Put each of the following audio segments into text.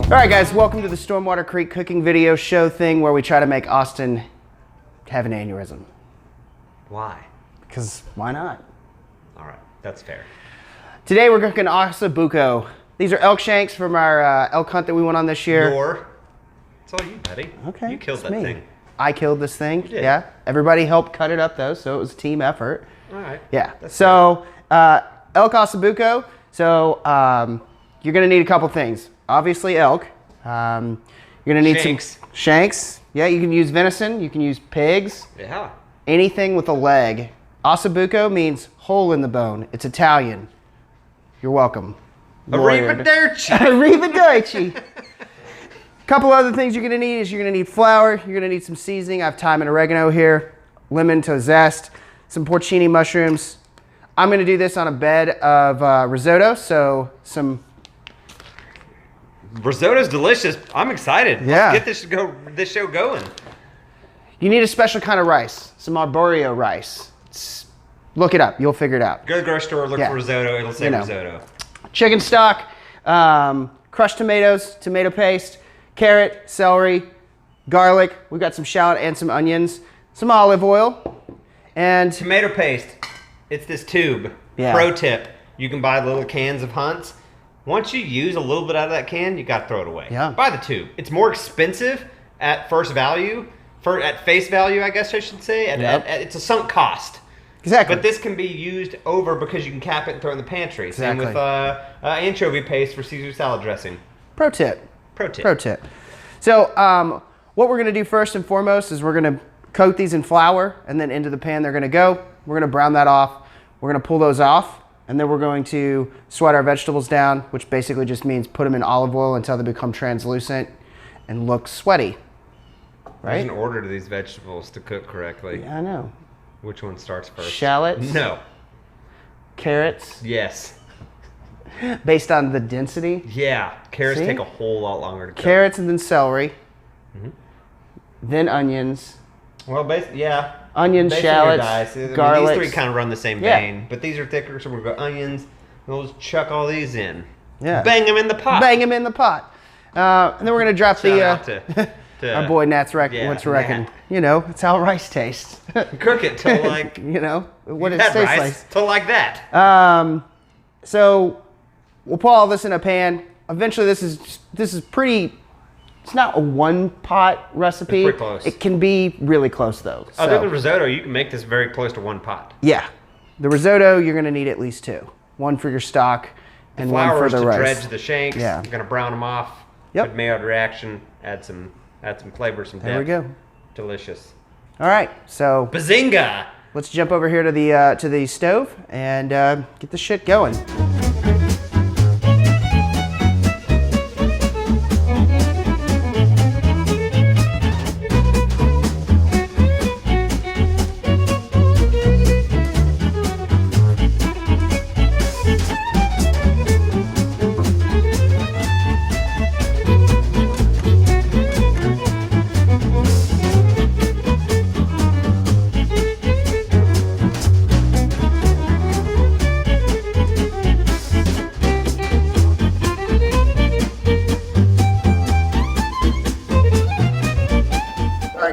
All right, guys, welcome to the Stormwater Creek cooking video show thing where we try to make Austin have an aneurysm. Why? Because why not? All right, that's fair. Today we're cooking ossobuco. These are elk shanks from our elk hunt that we went on this year. It's all you, buddy. Okay, You killed it's that me. thing. I killed this thing. You did. Yeah. Everybody helped cut it up though, so it was a team effort. All right. Yeah. That's So elk ossobuco. So you're gonna need a couple things. Obviously elk. You're gonna need Shanks. some shanks. Yeah, you can use venison. You can use pigs. Yeah. Anything with a leg. Ossobuco means hole in the bone. It's Italian. You're welcome. Arrivederci. Arrivederci. Couple other things you're gonna need is you're gonna need flour. You're gonna need some seasoning. I have thyme and oregano here. Lemon to zest. Some porcini mushrooms. I'm gonna do this on a bed of risotto. So some. Risotto's delicious. I'm excited. Yeah. Let's get this show going. You need a special kind of rice. Some arborio rice. Look it up. You'll figure it out. Go to the grocery store, look Yeah. for risotto. It'll say You know. risotto. Chicken stock, crushed tomatoes, tomato paste, carrot, celery, garlic. We've got some shallot and some onions, some olive oil, and Tomato paste. It's this tube. Yeah. Pro tip. You can buy little cans of Hunt's. Once you use a little bit out of that can, you got to throw it away. Yeah. Buy the tube. It's more expensive at first value, at face value, I guess I should say. Yep. It's a sunk cost. exactly. But this can be used over because you can cap it and throw it in the pantry. Exactly. Same with anchovy paste for Caesar salad dressing. Pro tip. Pro tip. Pro tip. So what we're going to do first and foremost is we're going to coat these in flour, and then into the pan they're going to go. We're going to brown that off. We're going to pull those off. And then we're going to sweat our vegetables down, which basically just means put them in olive oil until they become translucent and look sweaty. Right? There's an order to these vegetables to cook correctly. Yeah, I know. Which one starts first? Shallots. No. Carrots. Yes. Based on the density. Yeah. Carrots See? take a whole lot longer to cook. Carrots and then celery. Then onions. Well, basically, yeah. Onions, Based on your shallots, dice. I mean, garlics. these three kind of run the same Yeah. vein, but these are thicker, so we'll go onions. We'll just chuck all these in. Yeah. Bang them in the pot. Bang them in the pot. And then we're going to drop Shout out to our boy Nat's yeah, what's reckon. Nat. You know, it's how rice tastes. Cook it till like you know, what it that tastes rice like. till like that. So we'll put all this in a pan. Eventually this is pretty, it's not a one pot recipe. It's pretty close. It can be really close though. Other So, than risotto, you can make this very close to one pot. yeah. The risotto, you're gonna need at least two. One for your stock and one for Flours the to rice. dredge the shanks. Yeah. You're gonna brown them off. Yep. Good maillard reaction. Add some flavor, some depth. There we go. Delicious. All right, so Bazinga! let's jump over here to the stove and get the shit going.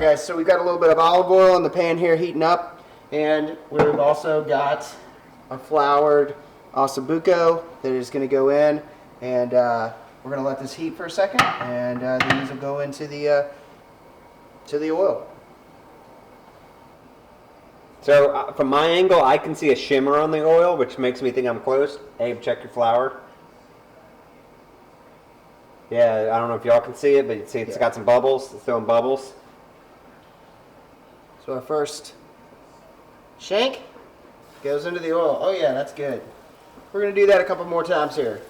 Guys, so we've got a little bit of olive oil in the pan here heating up, and we've also got a floured ossobuco that is going to go in, and we're going to let this heat for a second, and these will go into the oil. So from my angle, I can see a shimmer on the oil, which makes me think I'm close. Abe, check your flour. Yeah, I don't know if y'all can see it, but you see it's got some bubbles. It's throwing bubbles. So our first shank goes into the oil. Oh yeah, that's good. We're going to do that a couple more times here.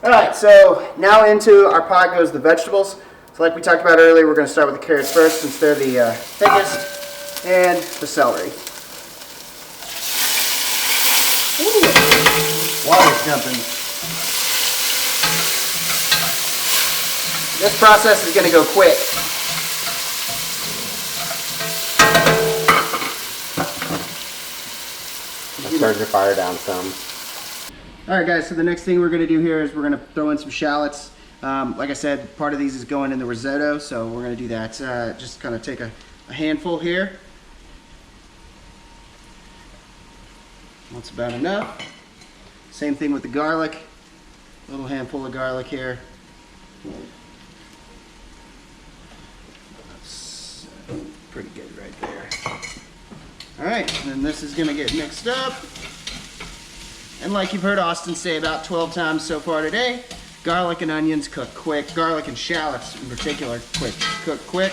Alright, so now into our pot goes the vegetables. So like we talked about earlier, we're going to start with the carrots first since they're the thickest, and the celery. Ooh, water's jumping. This process is going to go quick. Turn your fire down some. Alright guys, so the next thing we're going to do here is we're going to throw in some shallots. Like I said, part of these is going in the risotto, so we're going to do that. Just kind of take a handful here. That's about enough. Same thing with the garlic. A little handful of garlic here. That's pretty good right there. Alright, and then this is going to get mixed up. And like you've heard Austin say about 12 times so far today, garlic and onions cook quick. Garlic and shallots in particular cook quick.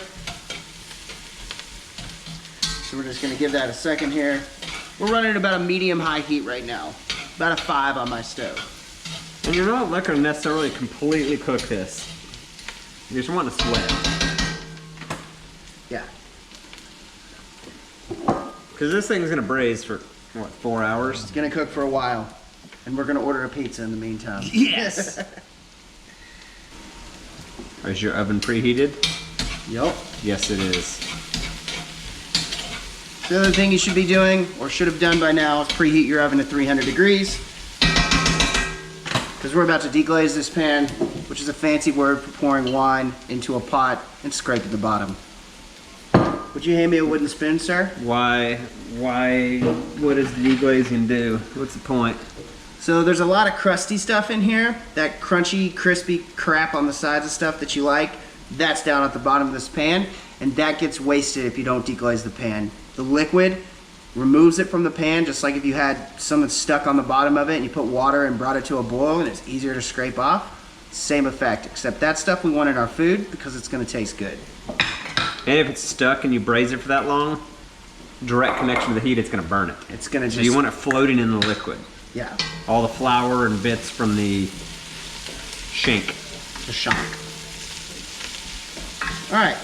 So we're just going to give that a second here. We're running at about a medium-high heat right now. About a 5 on my stove. And you're not looking to necessarily completely cook this. You just want to sweat. Yeah. Because this thing's going to braise for, what, 4 hours? It's going to cook for a while. And we're going to order a pizza in the meantime. Yes! Is your oven preheated? Yep. Yes, it is. The other thing you should be doing, or should have done by now, is preheat your oven to 300 degrees. Because we're about to deglaze this pan, which is a fancy word for pouring wine into a pot and scrape at the bottom. Would you hand me a wooden spoon, sir? Why, what does deglazing do? What's the point? So there's a lot of crusty stuff in here. That crunchy, crispy crap on the sides of stuff that you like, that's down at the bottom of this pan, and that gets wasted if you don't deglaze the pan. The liquid removes it from the pan, just like if you had something stuck on the bottom of it and you put water and brought it to a boil and it's easier to scrape off. Same effect, except that stuff we want in our food because it's going to taste good. And if it's stuck and you braise it for that long, direct connection to the heat, it's going to burn it. It's going to just... So you want it floating in the liquid. Yeah. All the flour and bits from the shank. The shank. Alright.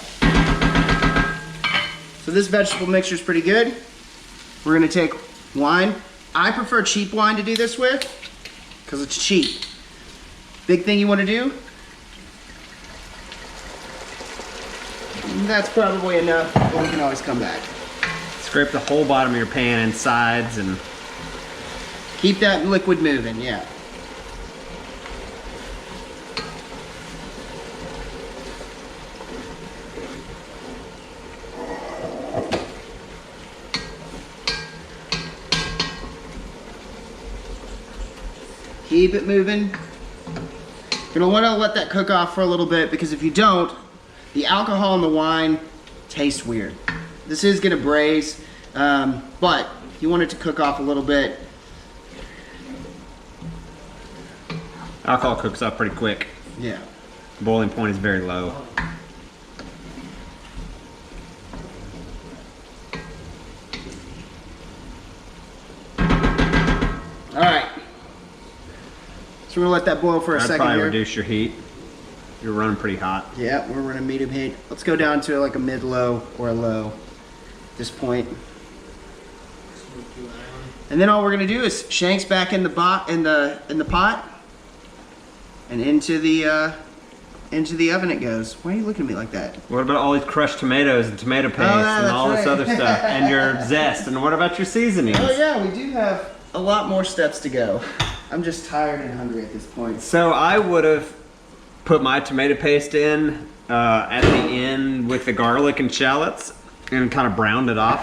So this vegetable mixture is pretty good. We're going to take wine. I prefer cheap wine to do this with because it's cheap. Big thing you want to do. That's probably enough, but we can always come back. Scrape the whole bottom of your pan and sides and... Keep that liquid moving, yeah. Keep it moving. You're gonna wanna let that cook off for a little bit because if you don't, the alcohol in the wine tastes weird. This is gonna braise, but you want it to cook off a little bit. Alcohol cooks up pretty quick. Yeah. Boiling point is very low. Alright. So we're gonna let that boil for a second I'd probably here. reduce your heat. You're running pretty hot. Yeah, we're running medium heat. Let's go down to like a mid-low or a low at this point. And then all we're gonna do is shanks back in the pot and into the oven it goes. Why are you looking at me like that? What about all these crushed tomatoes and tomato paste and all this other stuff and your zest? And what about your seasonings? Oh yeah, we do have a lot more steps to go. I'm just tired and hungry at this point. So I would have put my tomato paste in at the end with the garlic and shallots and kind of browned it off.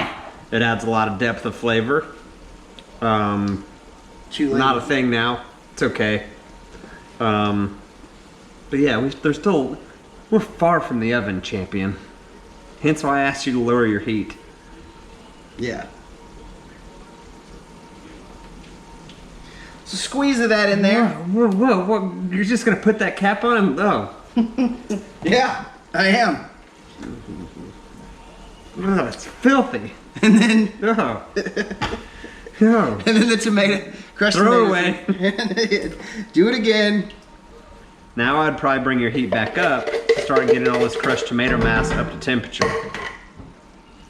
It adds a lot of depth of flavor. Not a thing now. It's okay. But yeah, we're far from the oven, champion. Hence why I asked you to lower your heat. Yeah. So squeeze of that in there. Whoa. You're just gonna put that cap on? Oh. Yeah, I am. Oh, it's filthy. And then Oh. No. and then the tomato crushed Throw tomatoes. away. Do it again. Now I'd probably bring your heat back up, start getting all this crushed tomato mass up to temperature.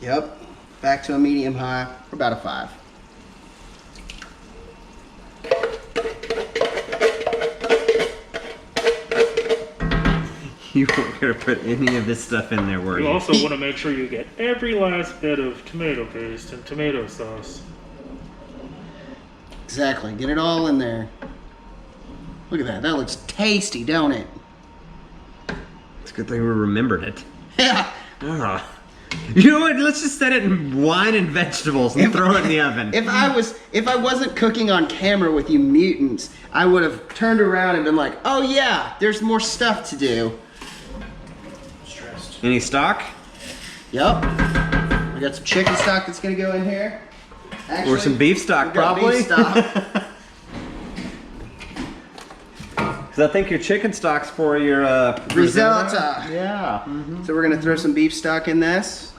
Yep. Back to a medium high, or about a 5. You weren't gonna put any of this stuff in there, were You you? also want to make sure you get every last bit of tomato paste and tomato sauce. Exactly. Get it all in there. Look at that. That looks tasty, don't it? It's a good thing we remembered it. Yeah. Ugh. You know what? Let's just set it in wine and vegetables and throw it in the oven. If I wasn't cooking on camera with you mutants, I would have turned around and been like, "Oh yeah, there's more stuff to do." Stressed. Any stock? Yep. We got some chicken stock that's gonna go in here. Actually, Or some beef stock, we got probably. beef stock. Because I think your chicken stock's for your Risotto. Yeah. So we're gonna throw some beef stock in this.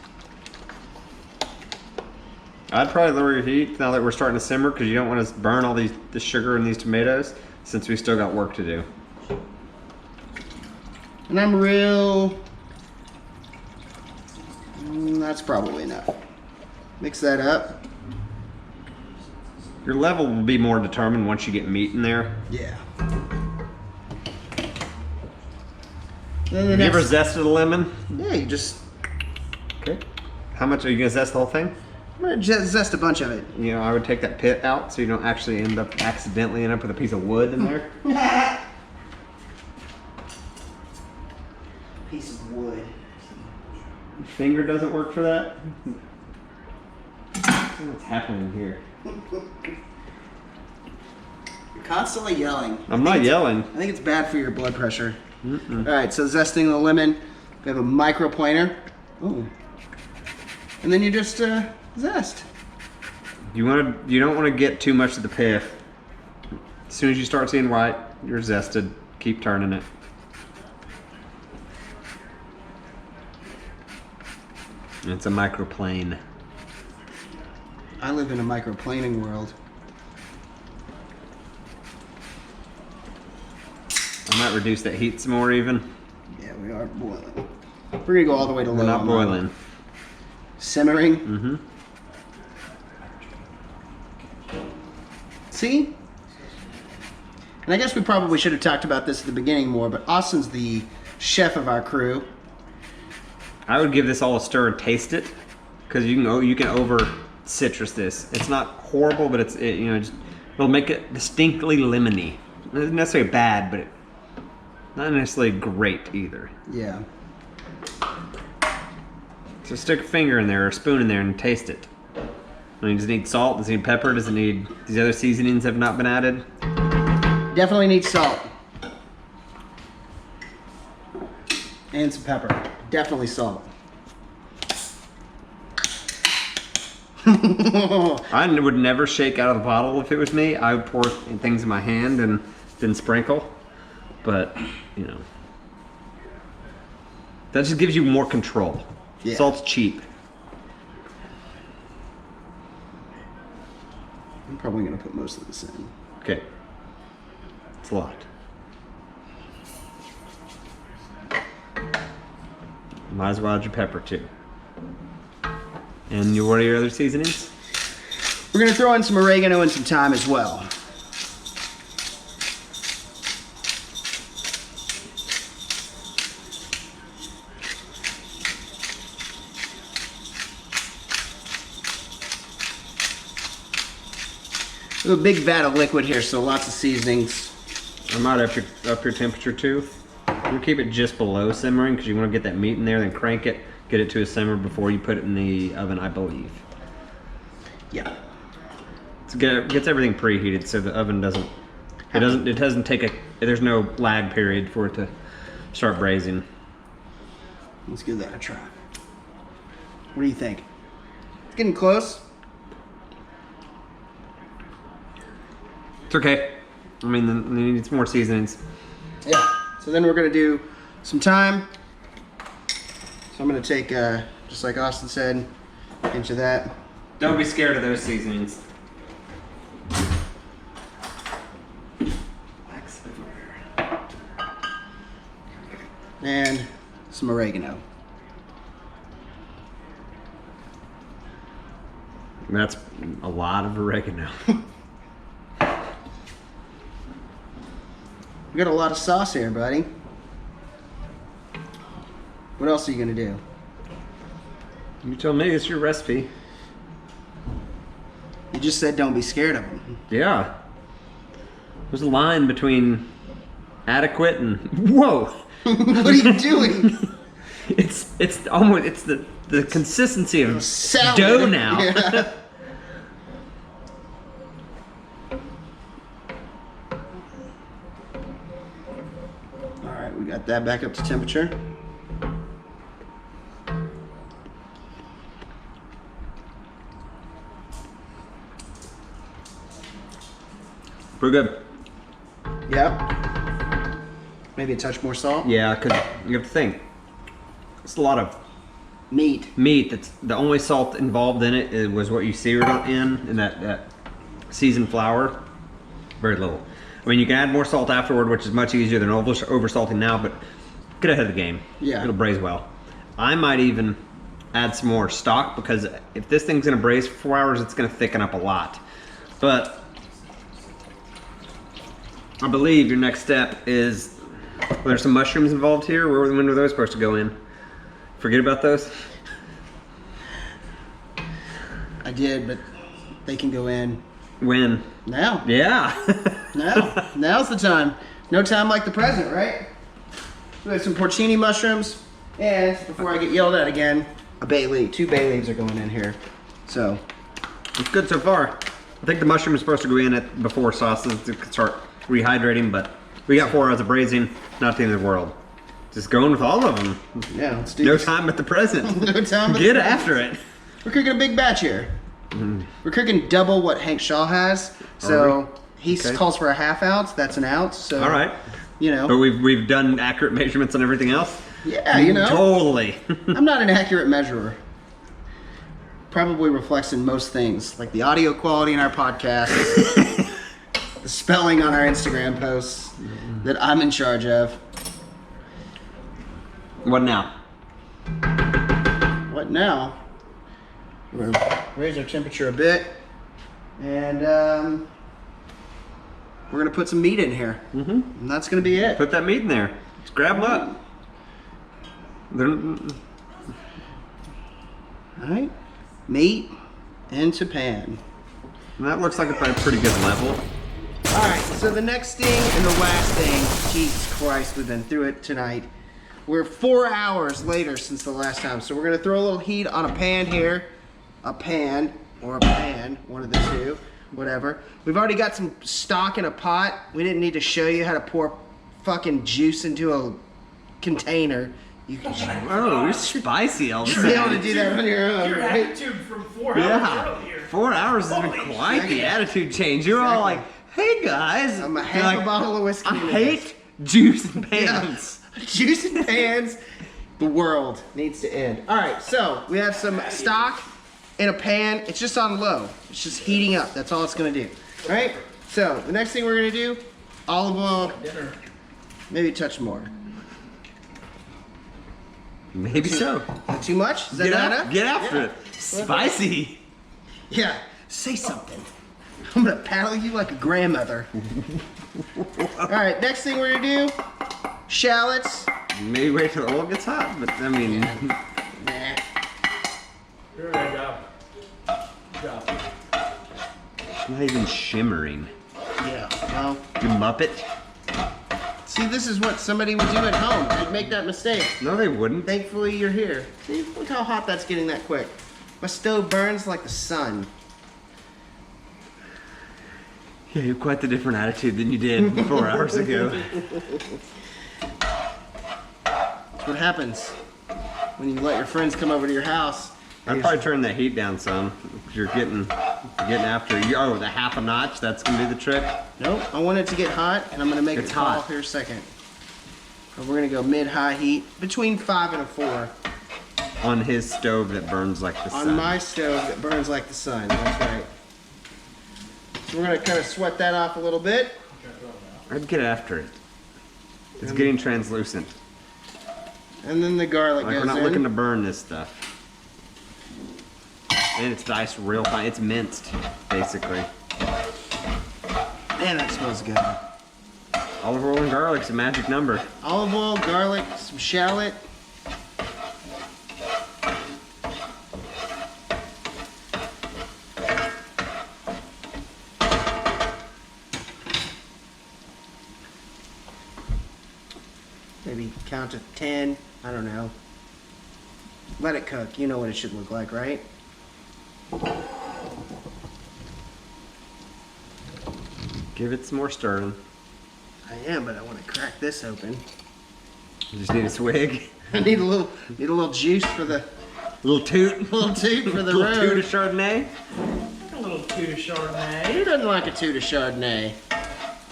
I'd probably lower your heat now that we're starting to simmer because you don't want to burn all the sugar in these tomatoes since we still got work to do. And I'm real. That's probably enough. Mix that up. Your level will be more determined once you get meat in there. Yeah. Then the Have you ever next, zested a lemon? yeah, you just Okay. How much are you gonna zest the whole thing? I'm gonna zest a bunch of it. You know, I would take that pit out so you don't actually accidentally end up with a piece of wood in there. Piece of wood. Your finger doesn't work for that? What's happening here? You're constantly yelling. I'm not yelling. I think it's bad for your blood pressure. All right, so zesting the lemon. We have a microplaner. Oh. And then you just zest. You don't want to get too much of the pith. As soon as you start seeing white, you're zested. Keep turning it. It's a microplane. I live in a microplaning world. I might reduce that heat some more even. Yeah, we are boiling. We're gonna go all the way to low. We're not on that. boiling. Simmering. Mm-hmm. See? And I guess we probably should have talked about this at the beginning more, but Austin's the chef of our crew. I would give this all a stir and taste it, because you can over citrus this. It's not horrible, but it'll make it distinctly lemony. Not necessarily bad, but not necessarily great either. Yeah. So stick a finger in there or a spoon in there and taste it. I mean, does it need salt? Does it need pepper? Does it need these other seasonings have not been added? Definitely needs salt. And some pepper. Definitely salt. I would never shake out of the bottle if it was me. I would pour things in my hand and then sprinkle. But, that just gives you more control. Yeah. Salt's cheap. I'm probably going to put most of this in. Okay. It's a lot. Might as well add your pepper too. And what are your other seasonings? We're going to throw in some oregano and some thyme as well. have a big vat of liquid here, so lots of seasonings. I might up your temperature too. You keep it just below simmering because you want to get that meat in there, then crank it, get it to a simmer before you put it in the oven, I believe. Yeah. Gets everything preheated so the oven doesn't take there's no lag period for it to start braising. Let's give that a try. What do you think? It's getting close. It's okay. I mean, it needs more seasonings. Yeah. So then we're gonna do some thyme. So I'm gonna take, just like Austin said, an inch of that. Don't be scared of those seasonings. And some oregano. That's a lot of oregano. We got a lot of sauce here, buddy. What else are you gonna do? You tell me, it's your recipe. You just said don't be scared of them. Yeah. There's a line between adequate and whoa. What are you doing? It's almost the consistency of Salad. dough now. Yeah. All right, we got that back up to temperature. Pretty good. Yep. Maybe a touch more salt. Yeah, because you have to think. It's a lot of Meat. meat. That's the only salt involved in it was what you seared it in that seasoned flour. Very little. I mean, you can add more salt afterward, which is much easier than over salting now, but get ahead of the game. Yeah. It'll braise well. I might even add some more stock because if this thing's gonna braise for 4 hours, it's gonna thicken up a lot. But I believe your next step is, well, there's some mushrooms involved here. When are those supposed to go in? Forget about those? I did, but they can go in When? now. Yeah. Now. Now's the time. No time like the present, right? We have some porcini mushrooms, and before I get yelled at again, a bay leaf. 2 bay leaves are going in here. So, It's good so far. I think the mushroom is supposed to go in before sauces to start rehydrating, but we got 4 hours of braising, not the end of the world. Just going with all of them. yeah, let's do No this. time at the present. No time. Get after it. We're cooking a big batch here. We're cooking double what Hank Shaw has. So he Okay. calls for a ½ ounce. That's an ounce. So All right. you know. But we've done accurate measurements on everything else. Yeah, you know. Totally. I'm not an accurate measurer. Probably reflects in most things, like the audio quality in our podcast, the spelling on our Instagram posts that I'm in charge of. What now? What now? We're gonna raise our temperature a bit, and we're gonna put some meat in here, and that's gonna be it. Put that meat in there. Just grab them up. All right, meat into pan. And that looks like it's at a pretty good level. All right, so the next thing and the last thing, Jesus Christ, we've been through it tonight. We're 4 hours later since the last time, so we're gonna throw a little heat on a pan here. A pan, or a pan, one of the two, whatever. We've already got some stock in a pot. We didn't need to show you how to pour fucking juice into a container. You Oh, you're spicy all the should be able to time. do that on your own, Your right? attitude from 4 hours Yeah. earlier. 4 hours has been Holy quite the shit. attitude change. You're all like, hey guys. I'm a You're half like, a bottle of whiskey. I in hate juice and pans. Yeah. Juice in pans. The world needs to end. All right, so we have some stock in a pan. It's just on low. It's just heating up. That's all it's gonna do. All right. So the next thing we're gonna do, olive oil. Maybe a touch more. Maybe so. Too much? Is that not enough? Get after Yeah. it. Spicy. Yeah. Say something. I'm gonna paddle you like a grandmother. All right. Next thing we're gonna do, shallots. Maybe wait till the oil gets hot, but I mean, Nah. Here I go. not even shimmering. Yeah, well. You Muppet. See, this is what somebody would do at home. They'd make that mistake. No, they wouldn't. Thankfully, you're here. See, look how hot that's getting that quick. My stove burns like the sun. Yeah, you have quite the different attitude than you did 4 hours ago. That's what happens when you let your friends come over to your house. I'd probably turn the heat down some. You're getting after. Oh, the half a notch. That's gonna be the trick. Nope, I want it to get hot, and I'm gonna make It's it hot hot. here a second. And we're gonna go mid-high heat, between 5 and a 4. On his stove that burns like the sun. On my stove that burns like the sun. That's right. So we're gonna kind of sweat that off a little bit. I'd get after it. It's getting translucent. And then the garlic Like goes we're not in. looking to burn this stuff. And it's diced real fine. It's minced, basically. Man, that smells good. Olive oil and garlic's a magic number. Olive oil, garlic, some shallot. Maybe count to 10. I don't know. Let it cook. You know what it should look like, right? Give it some more stirring. I am, but I want to crack this open. You just need a swig. I need a little juice for the Little toot. little toot for the Little toot road. of Chardonnay. A little toot of Chardonnay. Who doesn't like a toot of Chardonnay?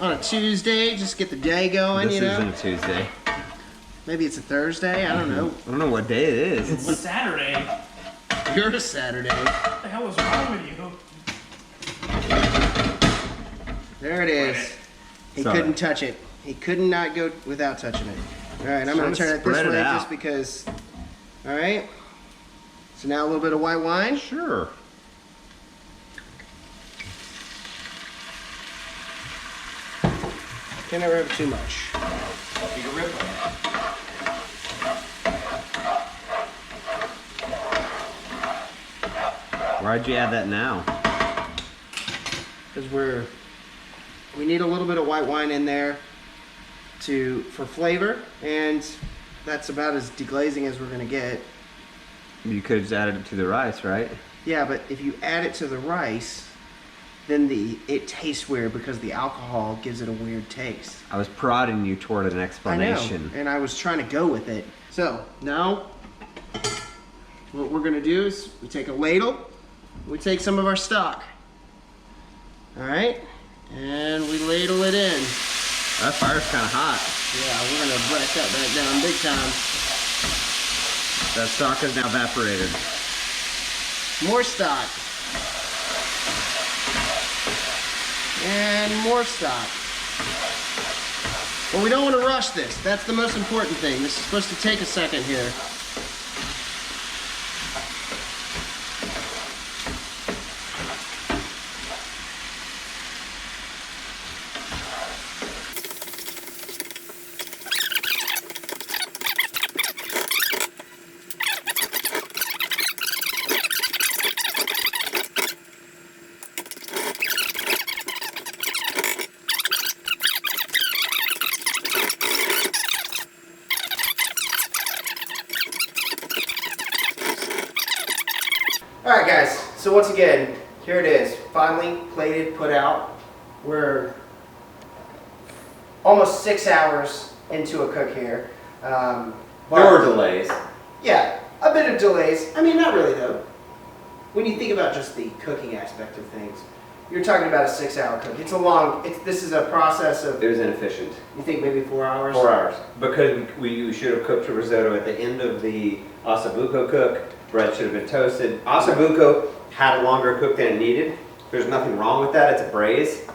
On a Tuesday, just get the day going, This you know? isn't a Tuesday. Maybe it's a Thursday, I don't know. I don't know what day it is. It's Saturday. What You're a Saturday. the hell is wrong with you? There it is. He Sorry. couldn't touch it. He could not go without touching it. All right, I'm going Trying to to turn it this spread it way out. just because. All right. So now a little bit of white wine. Sure. Can never have too much. You can rip it. Why'd you add that now? Because we need a little bit of white wine in there for flavor, and that's about as deglazing as we're gonna get. You could have just added it to the rice, right? Yeah, but if you add it to the rice, then it tastes weird because the alcohol gives it a weird taste. I was prodding you toward an explanation. I know, and I was trying to go with it. So now, what we're gonna do is we take a ladle, we take some of our stock. All right, and we ladle it in. That fire's kind of hot. Yeah, we're gonna brush that back down big time. That stock is now evaporated. More stock. And more stock. But we don't want to rush this. That's the most important thing. This is supposed to take a second here. Alright guys, so once again, here it is. Finally plated, put out. We're almost 6 hours into a cook here. There were delays. Yeah, a bit of delays. I mean, not really though. When you think about just the cooking aspect of things, you're talking about a 6-hour cook. This is a process of, It was inefficient. you think maybe 4 hours? 4 hours. Because we should have cooked a risotto at the end of the ossobuco cook. Bread should have been toasted. Ossobuco had a longer cook than it needed. There's nothing wrong with that. It's a braise.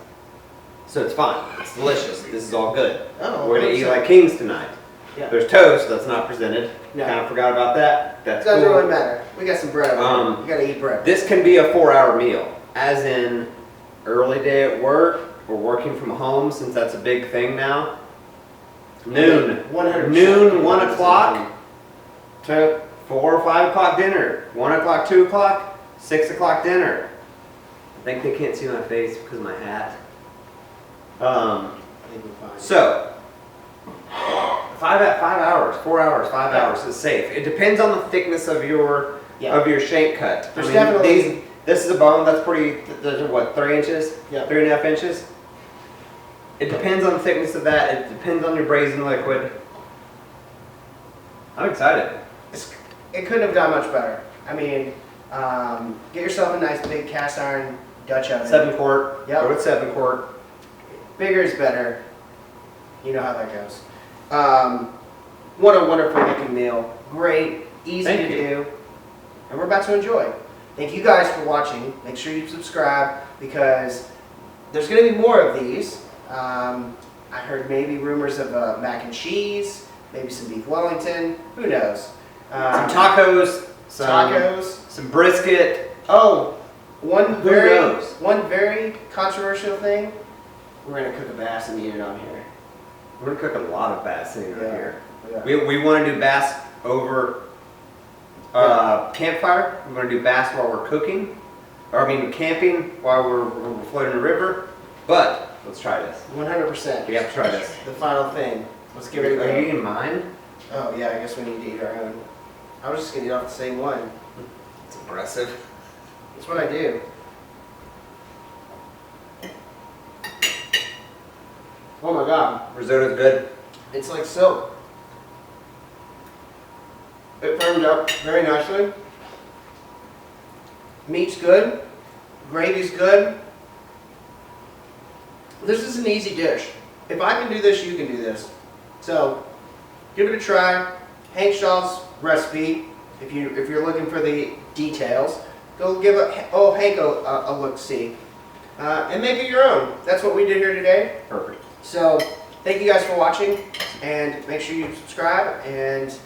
So it's fine. It's delicious. This is all good. Oh, We're going to eat 100%. like kings tonight. Yeah. There's toast that's not presented. No. Kind of forgot about that. That's Doesn't cool. really matter. We got some bread over here. You gotta eat bread. This can be a 4-hour meal, as in early day at work or working from home, since that's a big thing now. Noon. 100%. Noon, 1 o'clock to 4 or 5 o'clock dinner. 1 o'clock, 2 o'clock, 6 o'clock dinner. think they can't see my face because of my hat. I think we're fine. So, 5 hours, 4 hours, 5 hours is safe. It depends on the thickness of your shank cut. There's definitely- this is a bone that's pretty. What, 3 inches? Yeah. 3.5 inches. It depends on the thickness of that. It depends on your braising liquid. I'm excited. It couldn't have gone much better. I mean, get yourself a nice big cast iron Dutch oven. 7 quart. Yep. Go with 7 quart. Bigger is better. You know how that goes. What a wonderful looking meal. Great, easy Thank to you. do, and we're about to enjoy. Thank you guys for watching. Make sure you subscribe because there's going to be more of these. I heard maybe rumors of mac and cheese, maybe some beef Wellington. Who knows? Some tacos. Some brisket. Oh, one Who knows? very controversial thing. We're gonna cook a bass and eat it on here. We're gonna cook a lot of bass sitting right Yeah. here. Yeah. We want to do bass over campfire. We're going to do bass while we're cooking, or I mean camping while we're floating the river. But let's try this. 100%. We have to try this. The final thing. Let's give it a Are you go. eating mine? Oh yeah, I guess we need to eat our own. I was just gonna eat off the same one. It's aggressive. That's what I do. Oh my god, Risotto's good. it's like silk. It firmed up very nicely. Meat's good. Gravy's good. This is an easy dish. If I can do this, you can do this. So, give it a try. Hank Shaw's recipe. If you're looking for the details, go give Hank a look-see. And make it your own. That's what we did here today. Perfect. So, thank you guys for watching, and make sure you subscribe, and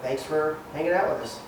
thanks for hanging out with us.